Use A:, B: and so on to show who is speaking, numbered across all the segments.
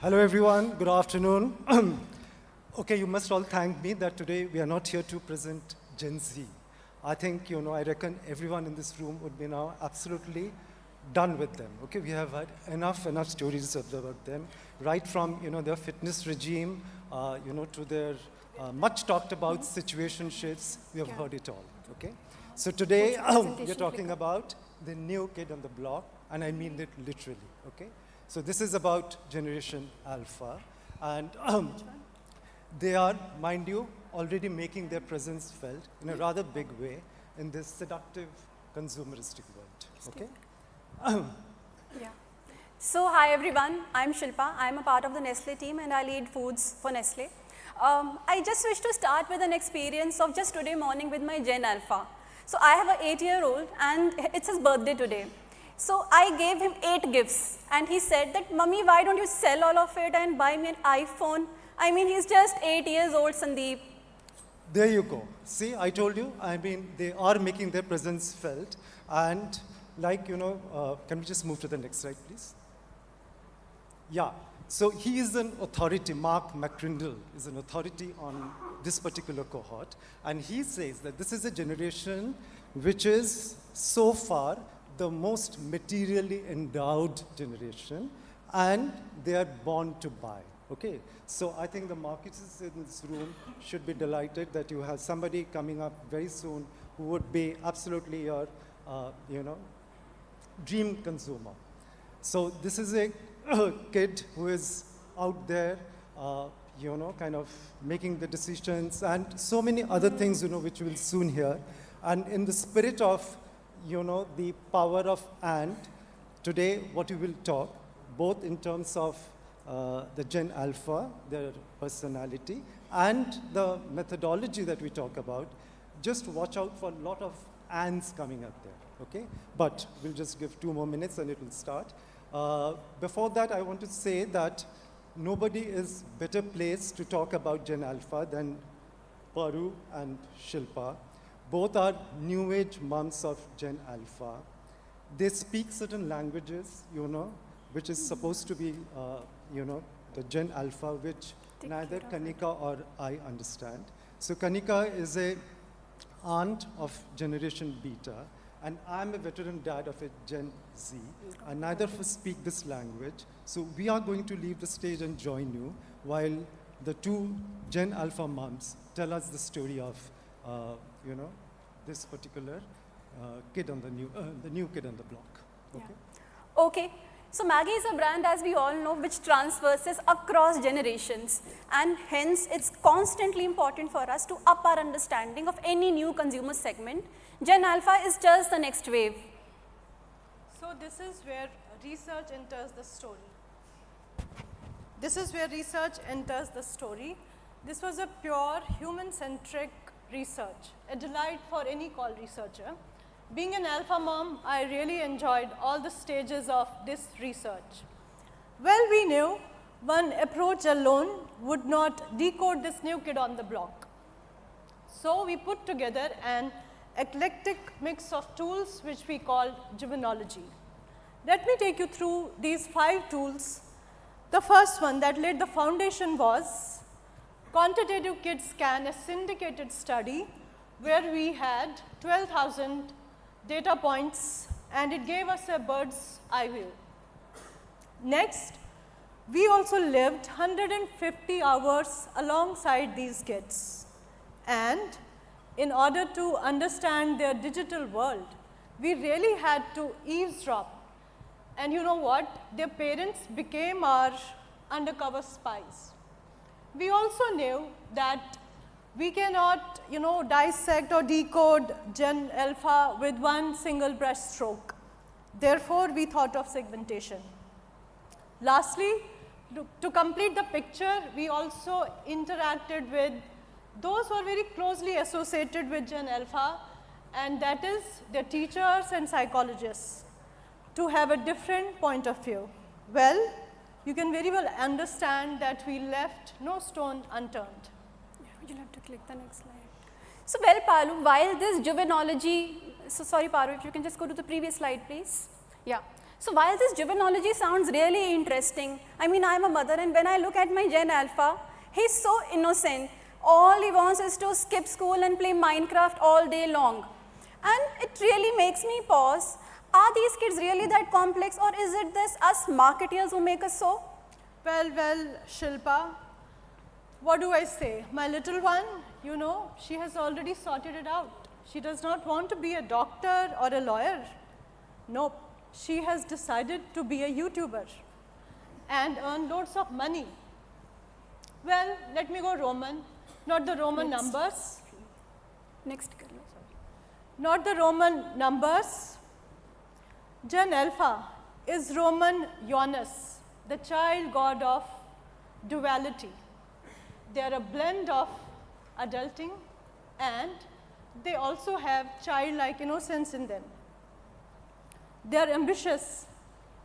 A: Hello everyone, good afternoon. Okay, you must all thank me that today we are not here to present Gen Z. I think, I reckon everyone in this room would be now absolutely done with them. Okay, we have had enough stories about them, right from, their fitness regime, to their much talked about situationships. We have heard it all, okay? So today, we're talking about the new kid on the block, and I mean it literally, okay? So this is about Generation Alpha, and they are, mind you, already making their presence felt in a rather big way in this seductive, consumeristic world, okay?
B: Yeah. So hi everyone, I'm Shilpa. I'm a part of the Nestle team and I lead foods for Nestle. I just wish to start with an experience of just today morning with my Gen Alpha. So I have an 8-year-old and it's his birthday today. So I gave him 8 gifts and he said that, Mummy, why don't you sell all of it and buy me an iPhone? I mean, he's just 8 years old, Sandeep.
A: There you go. See, I told you, I mean, they are making their presence felt. And like, can we just move to the next slide, please? Yeah, so he is an authority. Mark McCrindle is an authority on this particular cohort. And he says that this is a generation which is so far the most materially endowed generation, and they are born to buy, okay? So I think the marketers in this room should be delighted that you have somebody coming up very soon who would be absolutely your, dream consumer. So this is a kid who is out there, kind of making the decisions and so many other things, which we'll soon hear. And in the spirit of the power of and, today what we will talk, both in terms of the Gen Alpha, their personality, and the methodology that we talk about. Just watch out for a lot of ands coming up there, okay? But we'll just give 2 more minutes and it will start. Before that, I want to say that nobody is better placed to talk about Gen Alpha than Paroo and Shilpa. Both are new age moms of Gen Alpha. They speak certain languages, which is supposed to be, the Gen Alpha, which neither Kanika or I understand. So Kanika is a aunt of Generation Beta, and I'm a veteran dad of a Gen Z, and neither of us speak this language. So we are going to leave the stage and join you while the 2 Gen Alpha moms tell us the story of this particular kid on the new kid on the block. Okay.
B: Yeah. Okay. So Maggi is a brand, as we all know, which transverses across generations, and hence it's constantly important for us to up our understanding of any new consumer segment. Gen Alpha is just the next wave.
C: So this is where research enters the story. This is where research enters the story. This was a pure human-centric research, a delight for any call researcher. Being an alpha mom, I really enjoyed all the stages of this research. Well, we knew one approach alone would not decode this new kid on the block. So we put together an eclectic mix of tools which we called Juvenology. Let me take you through these 5 tools. The first one that laid the foundation was Quantitative Kid Scan, a syndicated study where we had 12,000 data points and it gave us a bird's eye view. Next, we also lived 150 hours alongside these kids, and in order to understand their digital world, we really had to eavesdrop. And you know what? Their parents became our undercover spies. We also knew that we cannot, dissect or decode Gen Alpha with one single brush stroke. Therefore, we thought of segmentation. Lastly, to complete the picture, we also interacted with those who are very closely associated with Gen Alpha, and that is their teachers and psychologists, to have a different point of view. Well, you can very well understand that we left no stone unturned.
B: You'll have to click the next slide. So, well, Paroo, while this Juvenology, so sorry, Paroo, if you can just go to the previous slide, please. Yeah. So while this juvenilogy sounds really interesting, I mean, I'm a mother, and when I look at my Gen Alpha, he's so innocent. All he wants is to skip school and play Minecraft all day long. And it really makes me pause. Are these kids really that complex, or is it this us marketeers who make us so?
C: Well, Shilpa, what do I say? My little one, you know, she has already sorted it out. She does not want to be a doctor or a lawyer. Nope. She has decided to be a YouTuber and earn loads of money. Well, let me go Roman, not the Roman numbers.
B: Next, Carlo.
C: Not the Roman numbers. Gen Alpha is Roman Janus, the child god of duality. They are a blend of adulting, and they also have childlike innocence in them. They are ambitious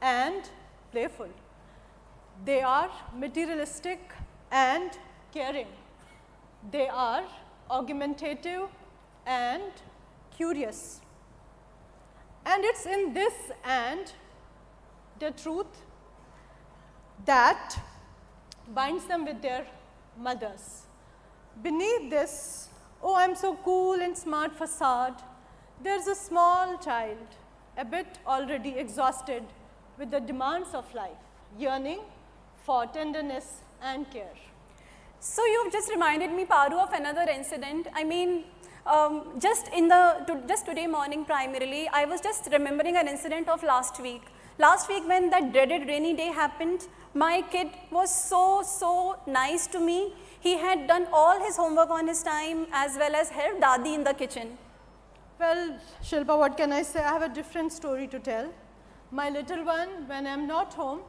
C: and playful. They are materialistic and caring. They are argumentative and curious. And it's in this and the truth that binds them with their mothers. Beneath this, oh, I'm so cool and smart facade, there's a small child, a bit already exhausted with the demands of life, yearning for tenderness and care.
B: So you've just reminded me, Paroo, of another incident. I mean, just today morning primarily, I was just remembering an incident of last week. Last week when that dreaded rainy day happened, my kid was so nice to me. He had done all his homework on his time as well as helped Dadi in the kitchen.
C: Well, Shilpa, what can I say? I have a different story to tell. My little one, when I'm not home,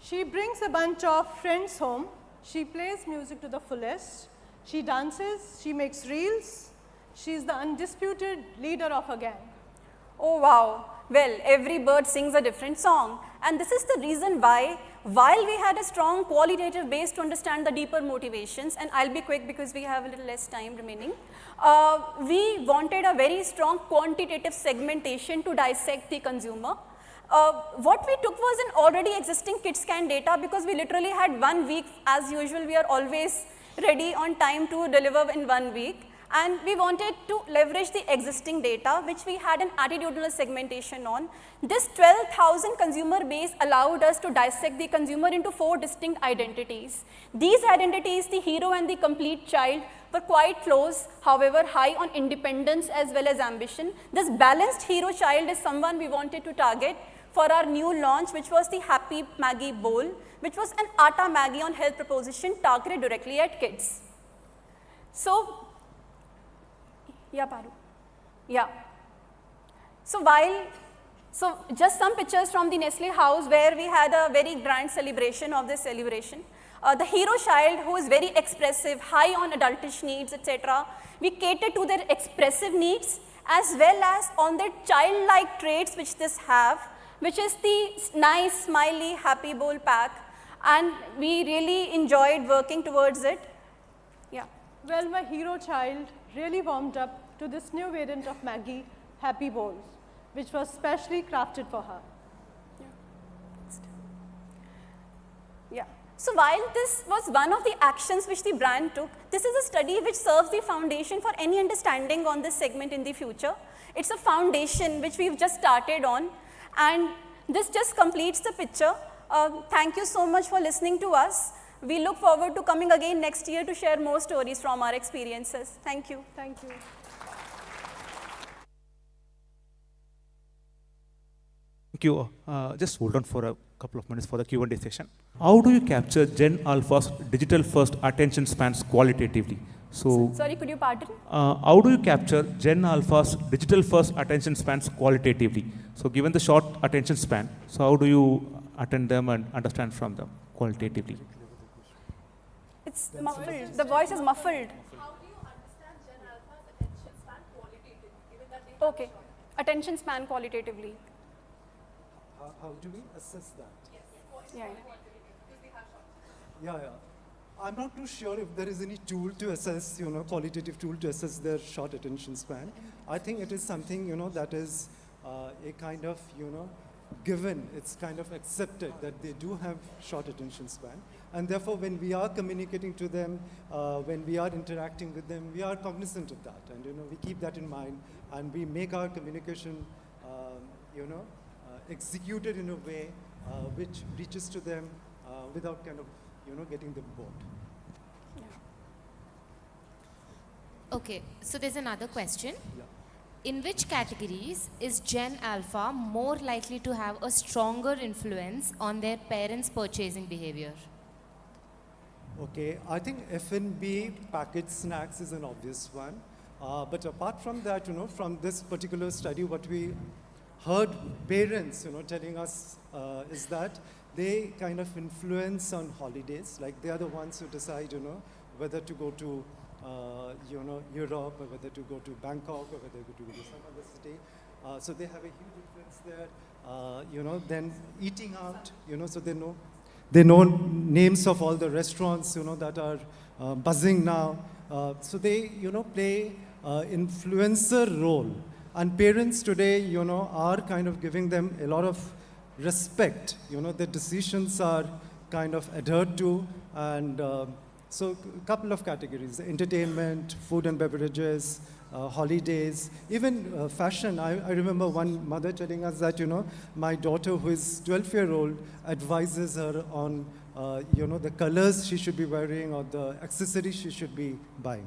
C: she brings a bunch of friends home. She plays music to the fullest. She dances, she makes reels. She's the undisputed leader of her gang.
B: Oh wow, well, every bird sings a different song. And this is the reason why, while we had a strong qualitative base to understand the deeper motivations, and I'll be quick because we have a little less time remaining, we wanted a very strong quantitative segmentation to dissect the consumer. What we took was an already existing KidScan data, because we literally had 1 week. As usual, we are always ready on time to deliver in 1 week. And we wanted to leverage the existing data, which we had an attitudinal segmentation on. This 12,000 consumer base allowed us to dissect the consumer into 4 distinct identities. These identities, the hero and the complete child, were quite close, however high on independence as well as ambition. This balanced hero child is someone we wanted to target for our new launch, which was the Happy Maggie Bowl, which was an Atta Maggie on health proposition targeted directly at kids. So, yeah, Paroo. Yeah. So just some pictures from the Nestle house where we had a very grand celebration of this celebration. The hero child, who is very expressive, high on adultish needs, etc. We cater to their expressive needs as well as on their childlike traits which this have, which is the nice, smiley, happy bowl pack. And we really enjoyed working towards it. Yeah.
C: Well, my hero child really warmed up to this new variant of Maggie, Happy Bowls, which was specially crafted for her.
B: Yeah. So while this was one of the actions which the brand took, this is a study which serves the foundation for any understanding on this segment in the future. It's a foundation which we've just started on, and this just completes the picture. Thank you so much for listening to us. We look forward to coming again next year to share more stories from our experiences. Thank you.
C: Thank you.
D: Thank you. Just hold on for a couple of minutes for the Q&A session. How do you capture Gen Alpha's digital-first attention spans qualitatively? So,
B: sorry, could you pardon?
D: How do you capture Gen Alpha's digital-first attention spans qualitatively? So, given the short attention span, so how do you attend them and understand from them qualitatively?
B: It's muffled. The voice is muffled.
E: How do you understand Gen Alpha's attention span qualitatively, given that they have
B: Okay. Attention span qualitatively.
A: How do we assess that?
B: Yeah.
A: Yeah. I'm not too sure if there is any tool to assess, qualitative tool to assess their short attention span. I think it is something, that is a kind of, given, it's kind of accepted that they do have short attention span. And therefore, when we are communicating to them, when we are interacting with them, we are cognizant of that. And we keep that in mind, and we make our communication, executed in a way which reaches to them without kind of, getting them bored.
F: Okay, so there's another question.
A: Yeah.
F: In which categories is Gen Alpha more likely to have a stronger influence on their parents' purchasing behavior?
A: Okay, I think F&B packaged snacks is an obvious one. But apart from that, from this particular study, what we heard parents, telling us is that they kind of influence on holidays. Like they are the ones who decide, whether to go to, Europe, or whether to go to Bangkok, or whether to go to some other city. So they have a huge influence there. Then eating out, so they know names of all the restaurants, that are buzzing now. So they, play influencer role. And parents today, are kind of giving them a lot of respect. The decisions are kind of adhered to. And so a couple of categories: entertainment, food and beverages, holidays, even fashion. I remember one mother telling us that, my daughter, who is 12-year-old, advises her on, the colors she should be wearing or the accessories she should be buying.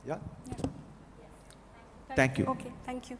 A: Yeah?
D: Thank you.
B: Okay, thank you.